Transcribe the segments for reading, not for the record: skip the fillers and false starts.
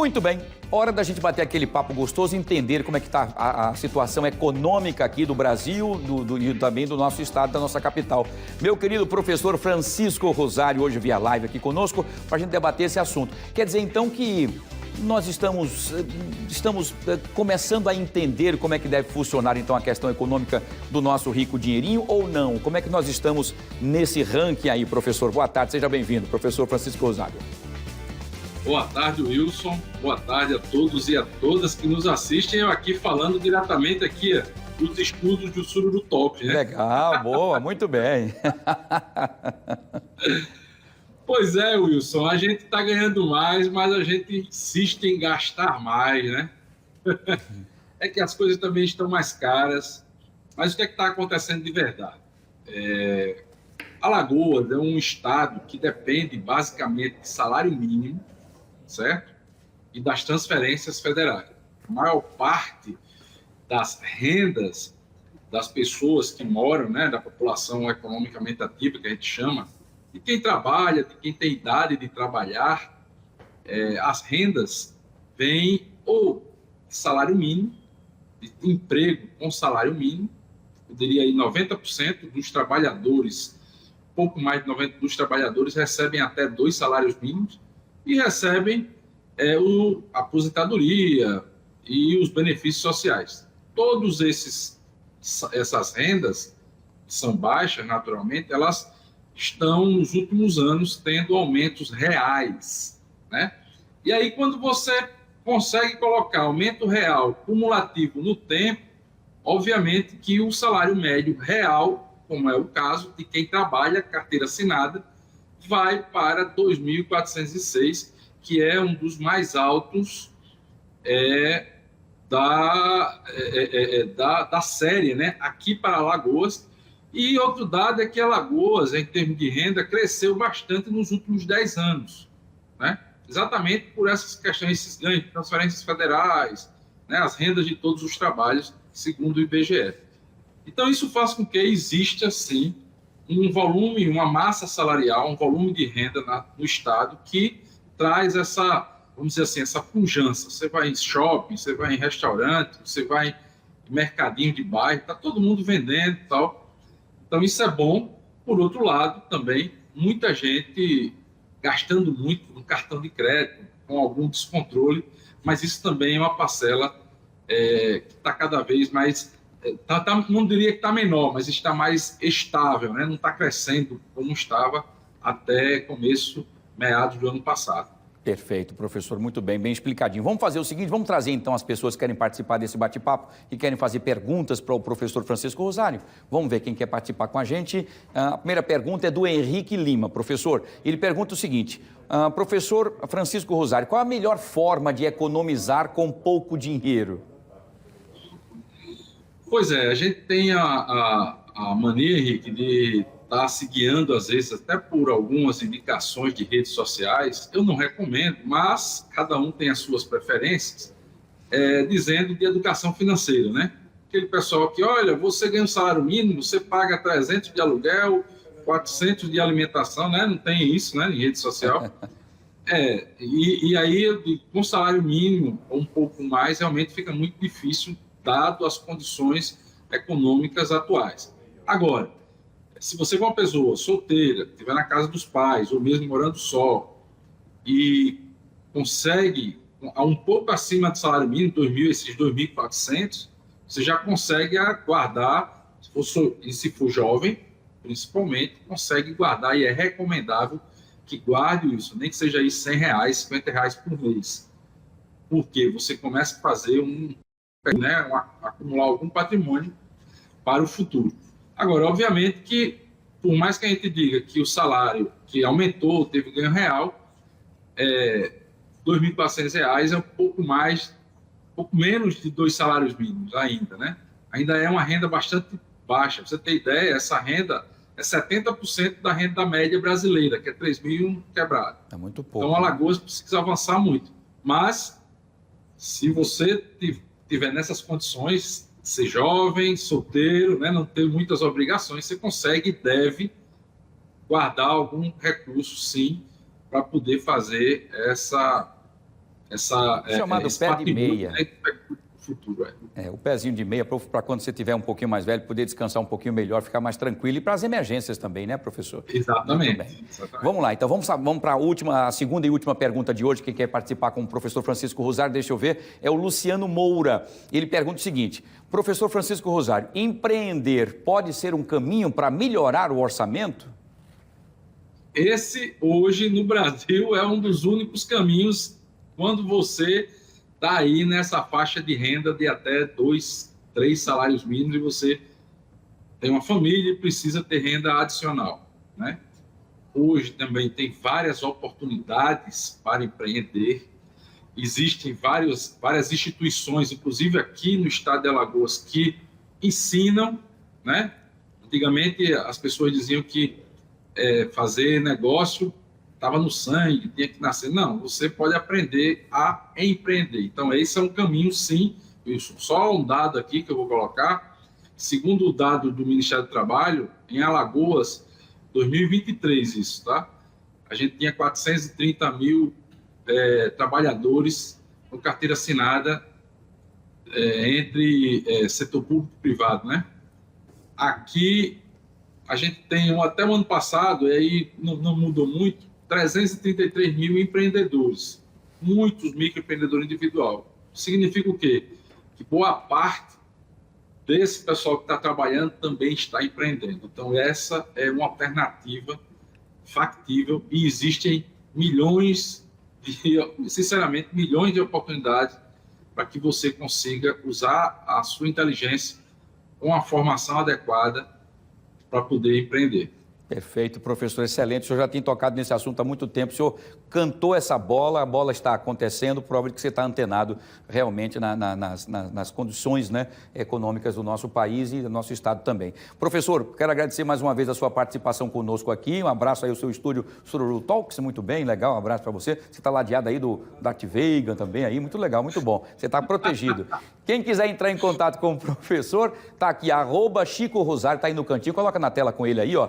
Muito bem, hora da gente bater aquele papo gostoso e entender como é que está a situação econômica aqui do Brasil e também do nosso estado, da nossa capital. Meu querido professor Francisco Rosário, hoje via live aqui conosco, para a gente debater esse assunto. Quer dizer, então, que nós estamos começando a entender como é que deve funcionar, então, a questão econômica do nosso rico dinheirinho ou não? Como é que nós estamos nesse ranking aí, professor? Boa tarde, seja bem-vindo, professor Francisco Rosário. Boa tarde, Wilson. Boa tarde a todos e a todas que nos assistem. Eu aqui falando diretamente aqui dos estudos do Sururu Top, né? Legal, boa, muito bem. Pois é, Wilson, a gente está ganhando mais, mas a gente insiste em gastar mais, né? É que as coisas também estão mais caras. Mas o que é que está acontecendo de verdade? Alagoas é um estado que depende basicamente de salário mínimo, certo? E das transferências federais. A maior parte das rendas das pessoas que moram, né, da população economicamente ativa, que a gente chama, de quem trabalha, de quem tem idade de trabalhar, as rendas vêm ou de salário mínimo, de emprego com salário mínimo, eu diria aí 90% dos trabalhadores, pouco mais de 90% dos trabalhadores recebem até 2 salários mínimos, e recebem a aposentadoria e os benefícios sociais. Todos essas rendas, que são baixas naturalmente, elas estão nos últimos anos tendo aumentos reais, né? E aí quando você consegue colocar aumento real cumulativo no tempo, obviamente que o salário médio real, como é o caso de quem trabalha carteira assinada, vai para 2.406, que é um dos mais altos da série, né? Aqui para Alagoas. E outro dado é que Alagoas, em termos de renda, cresceu bastante nos últimos 10 anos, né? Exatamente por essas questões, esses ganhos de transferências federais, né? As rendas de todos os trabalhos, segundo o IBGE. Então, isso faz com que exista, sim, um volume, uma massa salarial, um volume de renda no Estado que traz essa, vamos dizer assim, essa pujança. Você vai em shopping, você vai em restaurante, você vai em mercadinho de bairro, está todo mundo vendendo e tal. Então, isso é bom. Por outro lado, também, muita gente gastando muito no cartão de crédito, com algum descontrole, mas isso também é uma parcela que está cada vez mais... não diria que está menor, mas está mais estável, né? Não está crescendo como estava até meados do ano passado. Perfeito, professor, muito bem, bem explicadinho. Vamos fazer o seguinte, vamos trazer então as pessoas que querem participar desse bate-papo, que querem fazer perguntas para o professor Francisco Rosário. Vamos ver quem quer participar com a gente. A primeira pergunta é do Henrique Lima, professor. Ele pergunta o seguinte, professor Francisco Rosário, qual a melhor forma de economizar com pouco dinheiro? Pois é, a gente tem a mania, Henrique, de estar se guiando, às vezes, até por algumas indicações de redes sociais. Eu não recomendo, mas cada um tem as suas preferências, dizendo de educação financeira, né? Aquele pessoal que, olha, você ganha um salário mínimo, você paga 300 de aluguel, 400 de alimentação, né? Não tem isso, né, em rede social. E aí, com salário mínimo, ou um pouco mais, realmente fica muito difícil, dado as condições econômicas atuais. Agora, se você for uma pessoa solteira, estiver na casa dos pais, ou mesmo morando só, e consegue, um pouco acima do salário mínimo, esses 2.400, você já consegue guardar, se for jovem, principalmente, consegue guardar, e é recomendável que guarde isso, nem que seja aí R$100, R$50 por mês. Porque você começa a fazer acumular algum patrimônio para o futuro. Agora, obviamente que, por mais que a gente diga que o salário que aumentou, teve ganho real, R$2.400 é um pouco menos de 2 salários mínimos ainda, né? Ainda é uma renda bastante baixa. Pra você ter ideia, essa renda é 70% da renda média brasileira, que é 3.000 quebrado. É muito pouco. Então, Alagoas precisa avançar muito. Mas, se você tiver nessas condições, ser jovem, solteiro, né, não ter muitas obrigações, você consegue e deve guardar algum recurso, sim, para poder fazer Chamado pé de meia. Futuro, o pezinho de meia para quando você tiver um pouquinho mais velho, poder descansar um pouquinho melhor, ficar mais tranquilo. E para as emergências também, né, professor? Exatamente. Vamos lá, então vamos para a segunda e última pergunta de hoje. Quem quer participar com o professor Francisco Rosário, deixa eu ver, é o Luciano Moura. Ele pergunta o seguinte: professor Francisco Rosário, empreender pode ser um caminho para melhorar o orçamento? Esse, hoje, no Brasil, é um dos únicos caminhos quando você está aí nessa faixa de renda de até 2, 3 salários mínimos e você tem uma família e precisa ter renda adicional, né? Hoje também tem várias oportunidades para empreender. Existem várias instituições, inclusive aqui no estado de Alagoas, que ensinam, né? Antigamente as pessoas diziam que fazer negócio estava no sangue, tinha que nascer. Não, você pode aprender a empreender. Então, esse é um caminho, sim. Isso. Só um dado aqui que eu vou colocar. Segundo o dado do Ministério do Trabalho, em Alagoas, 2023, isso, tá? A gente tinha 430 mil trabalhadores com carteira assinada entre setor público e privado, né? Aqui, a gente tem, até o ano passado, e aí não mudou muito, 333 mil empreendedores, muitos microempreendedores individual. Significa o quê? Que boa parte desse pessoal que está trabalhando também está empreendendo. Então, essa é uma alternativa factível e existem sinceramente, milhões de oportunidades para que você consiga usar a sua inteligência com a formação adequada para poder empreender. Perfeito, professor, excelente. O senhor já tem tocado nesse assunto há muito tempo. O senhor cantou essa bola, a bola está acontecendo, prova de que você está antenado realmente nas condições, né, econômicas do nosso país e do nosso estado também. Professor, quero agradecer mais uma vez a sua participação conosco aqui. Um abraço aí ao seu estúdio Sururu Talks, muito bem, legal, um abraço para você. Você está ladeado aí do Darth Vader também aí, muito legal, muito bom. Você está protegido. Quem quiser entrar em contato com o professor, está aqui, @Chico Rosário, está aí no cantinho, coloca na tela com ele aí, ó,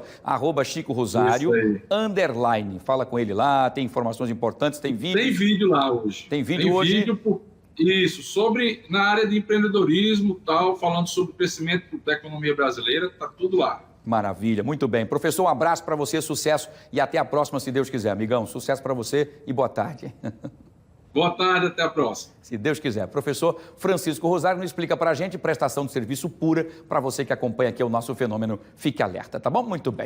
@Chico Rosário, _. Fala com ele lá, tem informações importantes, tem vídeo. Tem vídeo lá hoje. Tem vídeo hoje? Isso, na área de empreendedorismo, tal, falando sobre o crescimento da economia brasileira, tá tudo lá. Maravilha, muito bem. Professor, um abraço para você, sucesso e até a próxima, se Deus quiser. Amigão, sucesso para você e boa tarde. Boa tarde, até a próxima. Se Deus quiser. Professor Francisco Rosário nos explica para a gente prestação de serviço pura para você que acompanha aqui o nosso fenômeno. Fique alerta, tá bom? Muito bem.